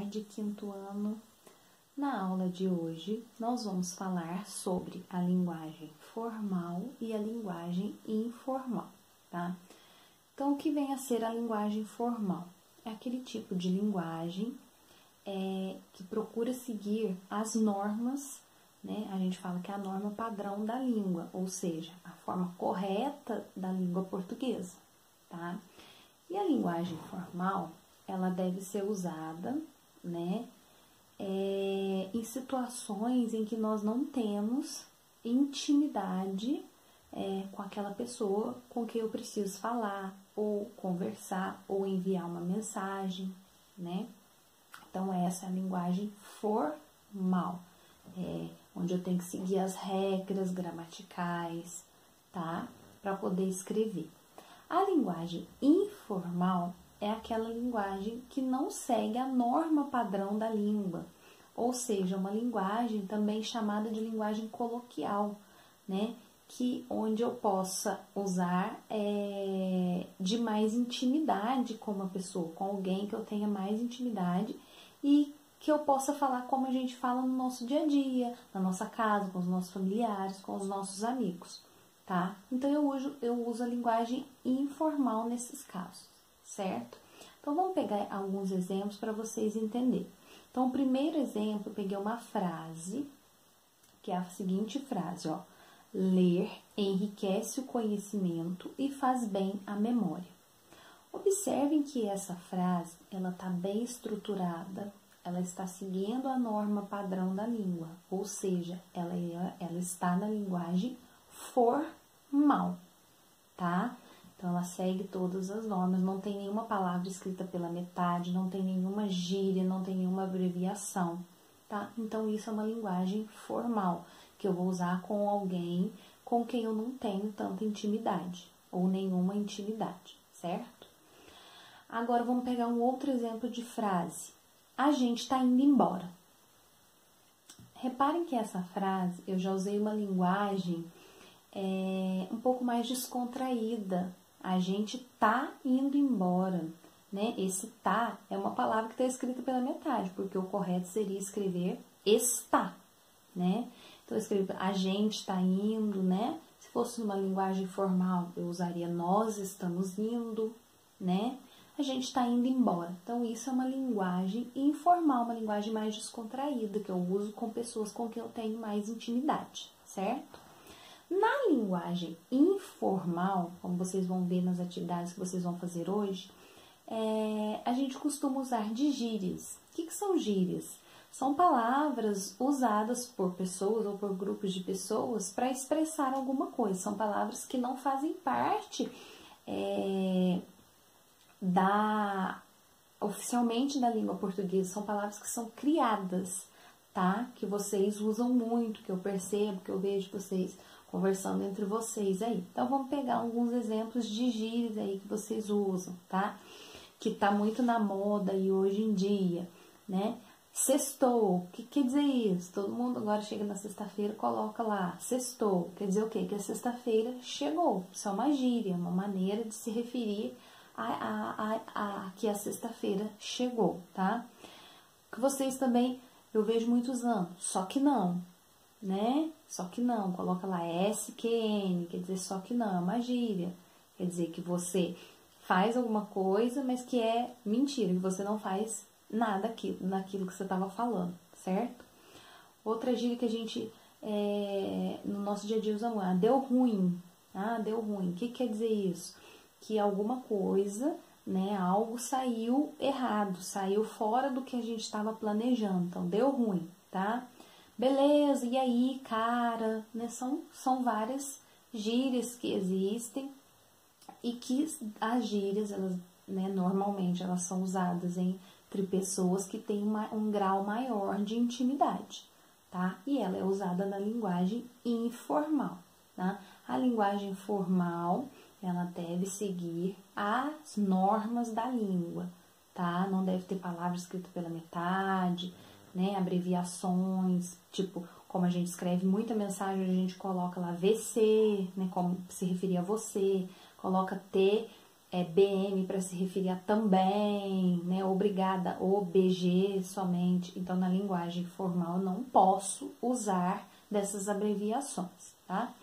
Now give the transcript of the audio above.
tarde, quinto ano. Na aula de hoje, nós vamos falar sobre a linguagem formal e a linguagem informal, tá? Então, o que vem a ser a linguagem formal? É aquele tipo de linguagem que procura seguir as normas, né? A gente fala que é a norma padrão da língua, ou seja, a forma correta da língua portuguesa, tá? E a linguagem formal, ela deve ser usada, né, em situações em que nós não temos intimidade com aquela pessoa com quem eu preciso falar, ou conversar, ou enviar uma mensagem, né? Então, essa é a linguagem formal, onde eu tenho que seguir as regras gramaticais, tá? Para poder escrever. A linguagem informal é aquela linguagem que não segue a norma padrão da língua, ou seja, uma linguagem também chamada de linguagem coloquial, né? Onde eu possa usar de mais intimidade com uma pessoa, com alguém que eu tenha mais intimidade e que eu possa falar como a gente fala no nosso dia a dia, na nossa casa, com os nossos familiares, com os nossos amigos, tá? Então, eu uso a linguagem informal nesses casos, certo? Então, vamos pegar alguns exemplos para vocês entenderem. Então, o primeiro exemplo, eu peguei uma frase, que é a seguinte frase, ó. Ler enriquece o conhecimento e faz bem à memória. Observem que essa frase, ela está bem estruturada, ela está seguindo a norma padrão da língua, ou seja, ela está na linguagem formal, tá? Então, ela segue todas as normas, não tem nenhuma palavra escrita pela metade, não tem nenhuma gíria, não tem nenhuma abreviação, tá? Então, isso é uma linguagem formal, que eu vou usar com alguém com quem eu não tenho tanta intimidade, ou nenhuma intimidade, certo? Agora, vamos pegar um outro exemplo de frase. A gente está indo embora. Reparem que essa frase, eu já usei uma linguagem um pouco mais descontraída. A gente tá indo embora, né? Esse tá é uma palavra que está escrita pela metade, porque o correto seria escrever está, né? Então, eu escrevo a gente tá indo, né? Se fosse uma linguagem formal, eu usaria nós estamos indo, né? A gente está indo embora. Então, isso é uma linguagem informal, uma linguagem mais descontraída, que eu uso com pessoas com quem eu tenho mais intimidade, certo? Na linguagem informal, como vocês vão ver nas atividades que vocês vão fazer hoje, a gente costuma usar de gírias. O que são gírias? São palavras usadas por pessoas ou por grupos de pessoas para expressar alguma coisa. São palavras que não fazem parte oficialmente da língua portuguesa. São palavras que são criadas, tá? Que vocês usam muito, que eu percebo, que eu vejo vocês conversando entre vocês aí. Então, vamos pegar alguns exemplos de gírias aí que vocês usam, tá? Que tá muito na moda e hoje em dia, né? Sextou, o que quer dizer isso? Todo mundo agora chega na sexta-feira e coloca lá, sextou. Quer dizer o quê? Que a sexta-feira chegou. Isso é uma gíria, uma maneira de se referir a que a sexta-feira chegou, tá? Que vocês também, eu vejo muito usando, só que não, né? Só que não, coloca lá SQN, quer dizer só que não, é uma gíria. Quer dizer que você faz alguma coisa, mas que é mentira, que você não faz nada naquilo que você estava falando, certo? Outra gíria que a gente, no nosso dia a dia usa muito, deu ruim. Ah, deu ruim. O que quer dizer isso? Que alguma coisa, né, algo saiu errado, saiu fora do que a gente estava planejando. Então, deu ruim, tá? Beleza, e aí, cara, né? São várias gírias que existem e que as gírias, elas, né, normalmente, elas são usadas entre pessoas que têm um grau maior de intimidade, tá? E ela é usada na linguagem informal, tá? A linguagem formal, ela deve seguir as normas da língua, tá? Não deve ter palavras escritas pela metade, né? Abreviações, tipo, como a gente escreve muita mensagem, a gente coloca lá VC, né? Como se referir a você, coloca T BM para se referir a também, né? Obrigada, OBG somente. Então, na linguagem formal, eu não posso usar dessas abreviações, tá?